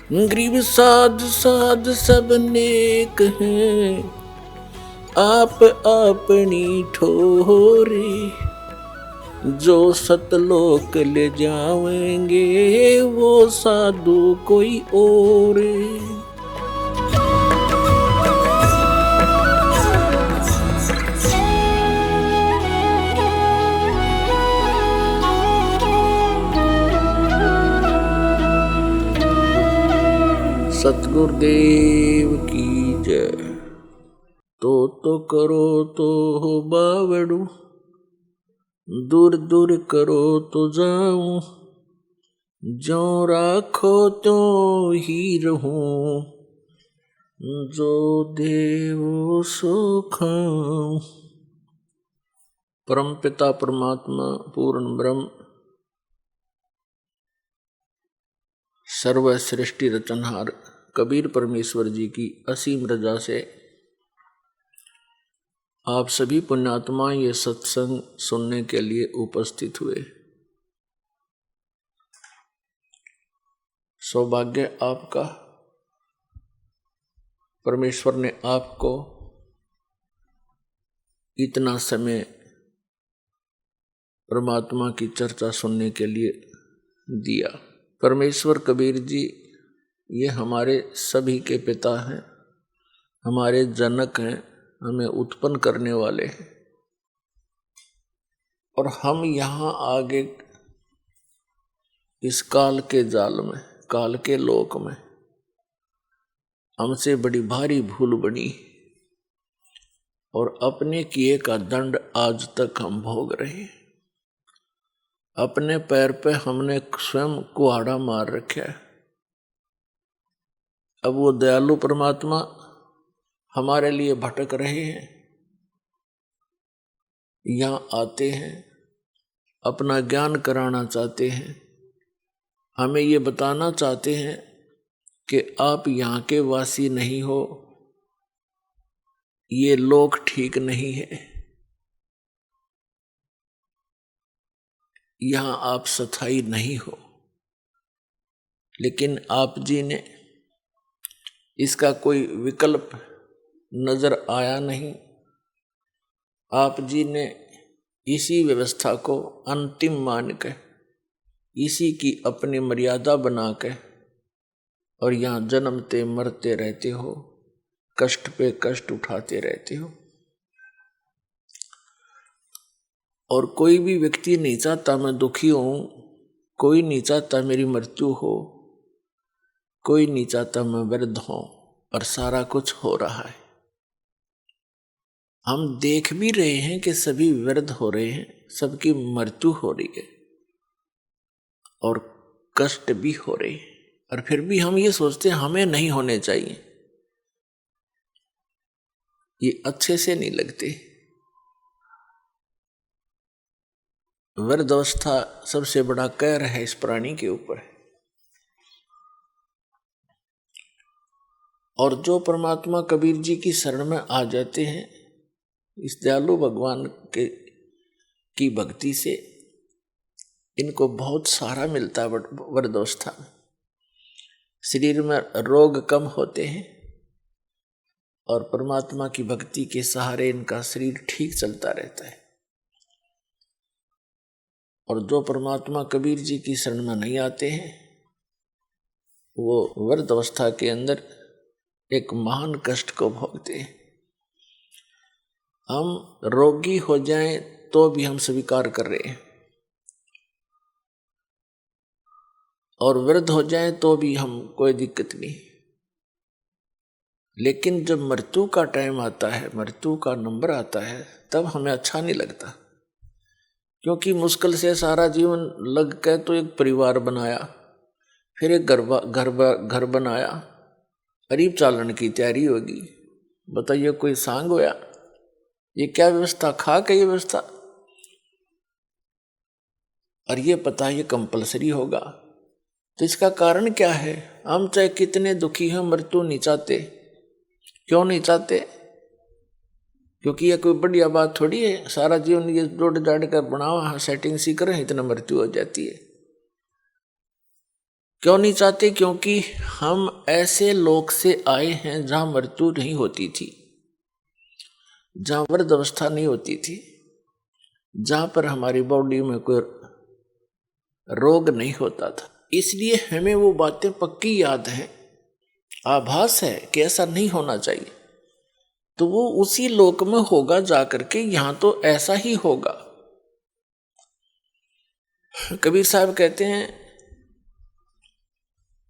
गरीब साध साध सब नेक हैं, आप अपनी ठोरी। जो सतलोक ले जावेंगे वो साधु कोई और। सतगुरुदेव की जय। तो करो तो हो बावड़ू, दूर दूर करो तो जाऊं। जो राखो तो ही रहूं, जो देव सो खाऊं। परम पिता परमात्मा पूर्ण ब्रह्म सर्व सृष्टि रचनहार कबीर परमेश्वर जी की असीम रजा से आप सभी पुण्यात्मा ये सत्संग सुनने के लिए उपस्थित हुए। सौभाग्य आपका, परमेश्वर ने आपको इतना समय परमात्मा की चर्चा सुनने के लिए दिया। परमेश्वर कबीर जी ये हमारे सभी के पिता हैं, हमारे जनक हैं, हमें उत्पन्न करने वाले हैं। और हम यहाँ आगे इस काल के जाल में, काल के लोक में हमसे बड़ी भारी भूल बनी और अपने किए का दंड आज तक हम भोग रहे हैं। अपने पैर पे हमने स्वयं कुहाड़ा मार रखा है। अब वो दयालु परमात्मा हमारे लिए भटक रहे हैं, यहाँ आते हैं, अपना ज्ञान कराना चाहते हैं, हमें ये बताना चाहते हैं कि आप यहाँ के वासी नहीं हो, ये लोक ठीक नहीं है, यहाँ आप स्थायी नहीं हो। लेकिन आप जी ने इसका कोई विकल्प नजर आया नहीं। आप जी ने इसी व्यवस्था को अंतिम मान कर, इसी की अपनी मर्यादा बना कर और यहाँ जन्मते मरते रहते हो, कष्ट पे कष्ट उठाते रहते हो। और कोई भी व्यक्ति नहीं चाहता मैं दुखी हूं, कोई नहीं चाहता मेरी मृत्यु हो, कोई नहीं चाहता मैं वृद्ध हूं, और सारा कुछ हो रहा है। हम देख भी रहे हैं कि सभी वृद्ध हो रहे हैं, सबकी मृत्यु हो रही है और कष्ट भी हो रहे हैं, और फिर भी हम ये सोचते हैं हमें नहीं होने चाहिए। ये अच्छे से नहीं लगते। वृद्धावस्था सबसे बड़ा कहर है इस प्राणी के ऊपर। और जो परमात्मा कबीर जी की शरण में आ जाते हैं, इस दयालु भगवान के की भक्ति से इनको बहुत सहारा मिलता है। वृद्धावस्था में शरीर में रोग कम होते हैं और परमात्मा की भक्ति के सहारे इनका शरीर ठीक चलता रहता है। और जो परमात्मा कबीर जी की शरण में नहीं आते हैं, वो वृद्धावस्था के अंदर एक महान कष्ट को भोगते हैं। हम रोगी हो जाएं तो भी हम स्वीकार कर रहे हैं, और वृद्ध हो जाएं तो भी हम कोई दिक्कत नहीं। लेकिन जब मृत्यु का टाइम आता है, मृत्यु का नंबर आता है, तब हमें अच्छा नहीं लगता। क्योंकि मुश्किल से सारा जीवन लग के तो एक परिवार बनाया, फिर एक घर बनाया, करीब चालन की तैयारी होगी। बताइए कोई सांग होया? ये क्या व्यवस्था, खा के ये व्यवस्था, और ये पता है ये कंपलसरी होगा। तो इसका कारण क्या है? हम चाहे कितने दुखी हैं, मृत्यु नहीं चाहते। क्यों नहीं चाहते? क्योंकि ये कोई बढ़िया बात थोड़ी है, सारा जीवन ये जोड़ जाड़ कर बनावा सेटिंग सी करें, इतना मृत्यु हो जाती है। क्यों नहीं चाहते? क्योंकि हम ऐसे लोक से आए हैं जहां मृत्यु नहीं होती थी, जहां वृद्ध अवस्था नहीं होती थी, जहां पर हमारी बॉडी में कोई रोग नहीं होता था। इसलिए हमें वो बातें पक्की याद हैं, आभास है कि ऐसा नहीं होना चाहिए। तो वो उसी लोक में होगा जाकर के, यहां तो ऐसा ही होगा। कबीर साहब कहते हैं,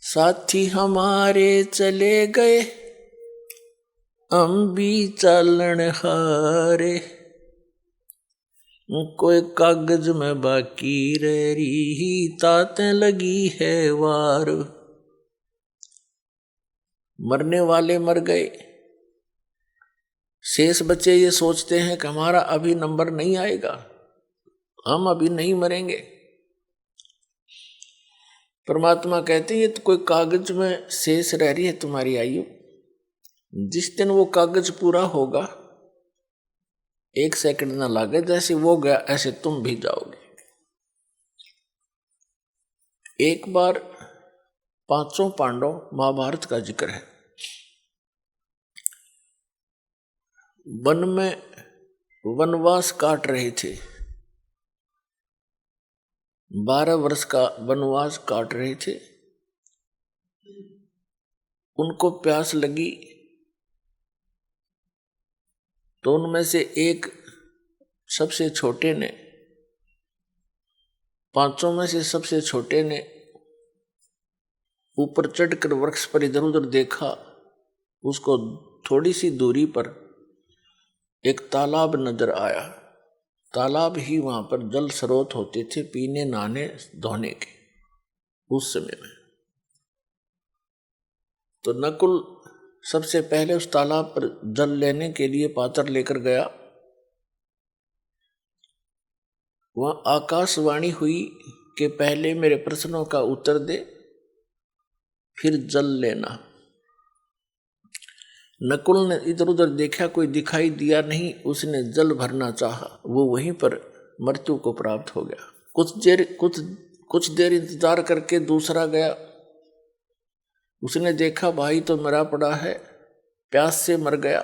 साथी हमारे चले गए हम भी चालन हारे, कोई कागज में बाकी रह रही तातें लगी है वार। मरने वाले मर गए, शेष बच्चे ये सोचते हैं कि हमारा अभी नंबर नहीं आएगा, हम अभी नहीं मरेंगे। परमात्मा कहते हैं ये तो कोई कागज में शेष रह रही है तुम्हारी आयु, जिस दिन वो कागज पूरा होगा 1 सेकंड ना लागे, जैसे वो गया ऐसे तुम भी जाओगे। एक बार 5 पांडव, महाभारत का जिक्र है, वन में वनवास काट रहे थे, 12 वर्ष का वनवास काट रहे थे। उनको प्यास लगी तो उनमें से एक सबसे छोटे ने, 5 में से सबसे छोटे ने ऊपर चढ़कर वृक्ष पर इधर उधर देखा। उसको थोड़ी सी दूरी पर एक तालाब नजर आया। तालाब ही वहां पर जल स्रोत होते थे पीने, नहाने, धोने के उस समय में। तो नकुल सबसे पहले उस तालाब पर जल लेने के लिए पात्र लेकर गया। वहां आकाशवाणी हुई कि पहले मेरे प्रश्नों का उत्तर दे, फिर जल लेना। नकुल ने इधर उधर देखा, कोई दिखाई दिया नहीं। उसने जल भरना चाहा, वो वहीं पर मृत्यु को प्राप्त हो गया। कुछ देर इंतजार करके दूसरा गया। उसने देखा भाई तो मरा पड़ा है, प्यास से मर गया।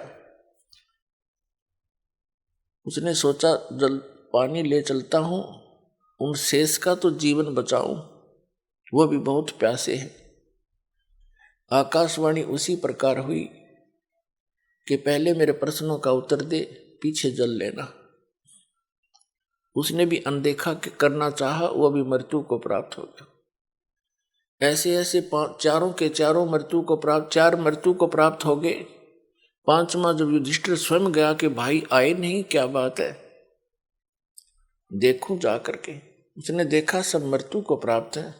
उसने सोचा जल पानी ले चलता हूं, उन शेष का तो जीवन बचाऊं, वो भी बहुत प्यासे हैं। आकाशवाणी उसी प्रकार हुई कि पहले मेरे प्रश्नों का उत्तर दे, पीछे जल लेना। उसने भी अनदेखा करना चाहा, वह भी मृत्यु को प्राप्त हो गया। ऐसे ऐसे चारों के चारों चार मृत्यु को प्राप्त हो गए। 5वां जब युधिष्ठिर स्वयं गया कि भाई आए नहीं, क्या बात है, देखूं जा करके। उसने देखा सब मृत्यु को प्राप्त है।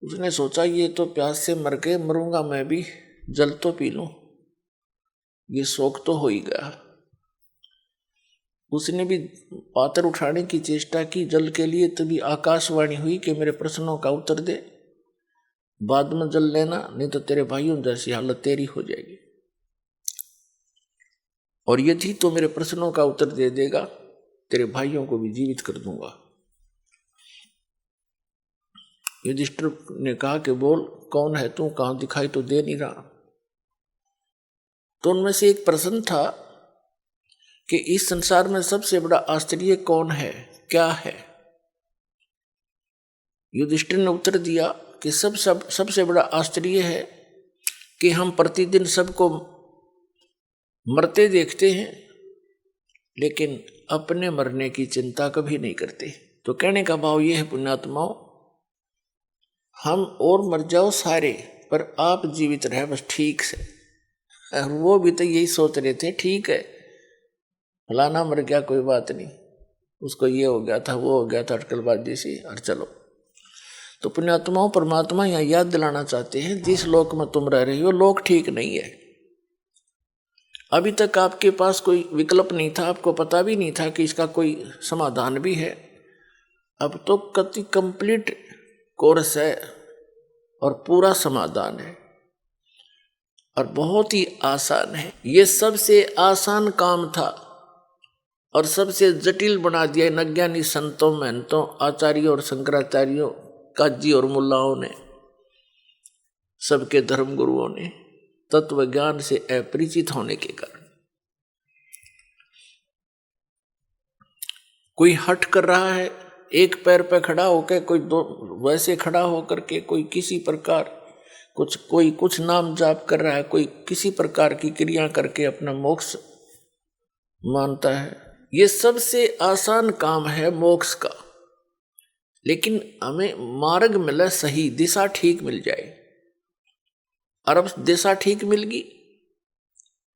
उसने सोचा ये तो प्यास से मर गए, मरूंगा मैं भी, जल तो पी लूं, ये शौक तो हो ही गया। उसने भी पात्र उठाने की चेष्टा की जल के लिए, तभी आकाशवाणी हुई कि मेरे प्रश्नों का उत्तर दे, बाद में जल लेना, नहीं तो तेरे भाइयों जैसी हालत तेरी हो जाएगी। और यदि तो मेरे प्रश्नों का उत्तर दे देगा, तेरे भाइयों को भी जीवित कर दूंगा। युधिष्ठिर ने कहा कि बोल कौन है तू, कहां, दिखाई तो दे नहीं रहा। तो उनमें से एक प्रश्न था कि इस संसार में सबसे बड़ा आश्चर्य कौन है, क्या है? युधिष्ठिर ने उत्तर दिया कि सबसे बड़ा आश्चर्य है कि हम प्रतिदिन सबको मरते देखते हैं, लेकिन अपने मरने की चिंता कभी नहीं करते। तो कहने का भाव यह है पुण्यात्माओं, हम और मर जाओ सारे, पर आप जीवित रहे बस ठीक से। और वो भी तो यही सोच रहे थे, ठीक है फलाना मर गया कोई बात नहीं, उसको ये हो गया था, वो हो गया था, अटकलबाजी सी, और चलो। तो पुण्यात्माओं, परमात्मा यहाँ याद दिलाना चाहते हैं, जिस लोक में तुम रह रही हो लोक ठीक नहीं है। अभी तक आपके पास कोई विकल्प नहीं था, आपको पता भी नहीं था कि इसका कोई समाधान भी है। अब तो कति कंप्लीट कोर्स है और पूरा समाधान है, और बहुत ही आसान है। ये सबसे आसान काम था और सबसे जटिल बना दिया इन अज्ञानी संतों, महंतों, आचार्यों और शंकराचार्यों काजी और मुल्लाओं ने, सबके धर्म गुरुओं ने तत्व ज्ञान से अपरिचित होने के कारण कोई हट कर रहा है, एक पैर पे खड़ा होकर, कोई दो वैसे खड़ा होकर के, कोई किसी प्रकार कोई कुछ नाम जाप कर रहा है, कोई किसी प्रकार की क्रिया करके अपना मोक्ष मानता है। ये सबसे आसान काम है मोक्ष का, लेकिन हमें मार्ग मिले, सही दिशा ठीक मिल जाए। और अब दिशा ठीक मिल गई,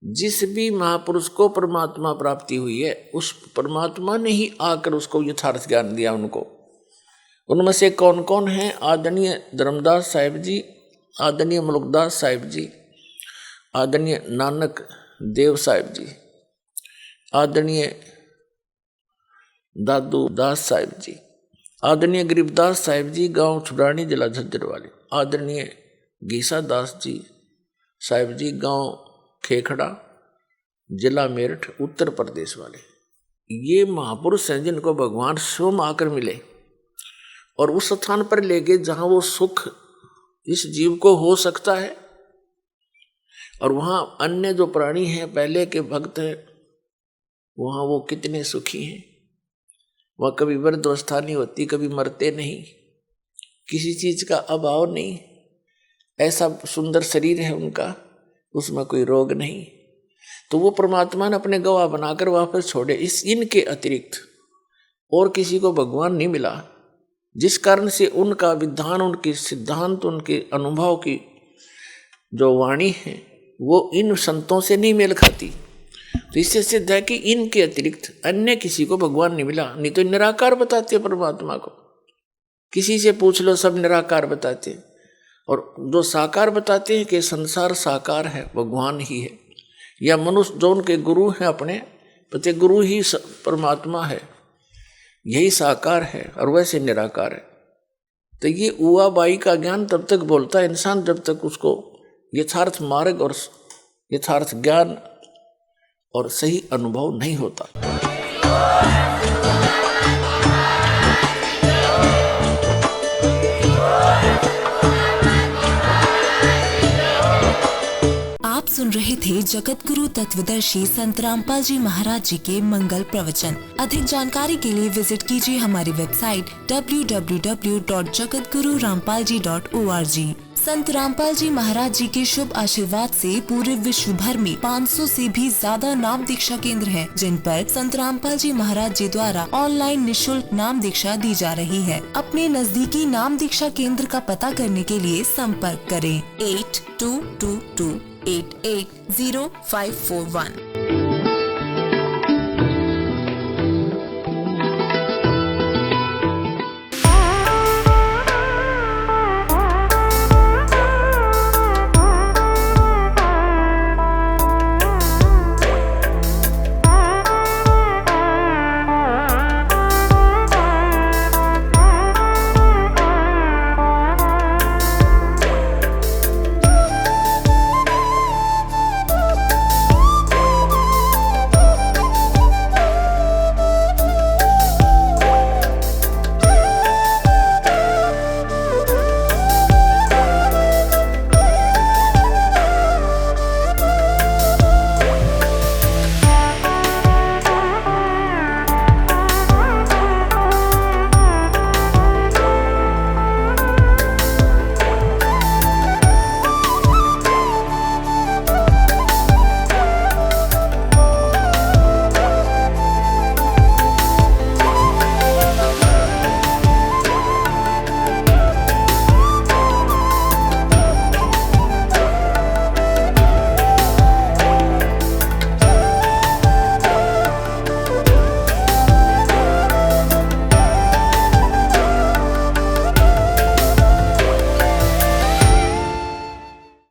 जिस भी महापुरुष को परमात्मा प्राप्ति हुई है, उस परमात्मा ने ही आकर उसको यथार्थ ज्ञान दिया उनको। उनमें से कौन कौन है? आदरणीय धर्मदास साहिब जी, आदरणीय मुल्कदास साहिब जी, आदरणीय नानक देव साहिब जी, आदरणीय दादू दास साहिब जी, आदरणीय गरीबदास साहिब जी, गांव छुड़ानी, जिला झज्जर वाले, आदरणीय गीसा दास जी साहिब जी, गांव खेखड़ा, जिला मेरठ, उत्तर प्रदेश वाले। ये महापुरुष हैं जिनको भगवान स्वयं आकर मिले और उस स्थान पर ले गए जहां वो सुख इस जीव को हो सकता है। और वहां अन्य जो प्राणी हैं, पहले के भक्त हैं, वहां वो कितने सुखी हैं। वह कभी वृद्धावस्था नहीं होती, कभी मरते नहीं, किसी चीज का अभाव नहीं, ऐसा सुंदर शरीर है उनका, उसमें कोई रोग नहीं। तो वो परमात्मा ने अपने गवाह बनाकर वापस छोड़े। इनके अतिरिक्त और किसी को भगवान नहीं मिला, जिस कारण से उनका विधान, उनके सिद्धांत, उनके अनुभव की जो वाणी है वो इन संतों से नहीं मेल खाती। तो इससे सिद्ध है कि इनके अतिरिक्त अन्य किसी को भगवान नहीं मिला। नहीं तो निराकार बताते परमात्मा को, किसी से पूछ लो सब निराकार बताते। और जो साकार बताते हैं कि संसार साकार है, भगवान ही है, या मनुष्य जो उनके गुरु हैं अपने पति गुरु ही परमात्मा है, यही साकार है और वैसे निराकार है। तो ये उआ बाई का ज्ञान तब तक बोलता है इंसान जब तक उसको यथार्थ मार्ग और यथार्थ ज्ञान और सही अनुभव नहीं होता। आप सुन रहे थे जगत गुरु तत्वदर्शी संत रामपाल जी महाराज जी के मंगल प्रवचन। अधिक जानकारी के लिए विजिट कीजिए हमारी वेबसाइट www.jagatgururampalji.org। संत रामपाल जी महाराज जी के शुभ आशीर्वाद से पूरे विश्व भर में 500 से भी ज्यादा नाम दीक्षा केंद्र हैं, जिन पर संत रामपाल जी महाराज जी द्वारा ऑनलाइन निशुल्क नाम दीक्षा दी जा रही है। अपने नजदीकी नाम दीक्षा केंद्र का पता करने के लिए संपर्क करें 8222880541।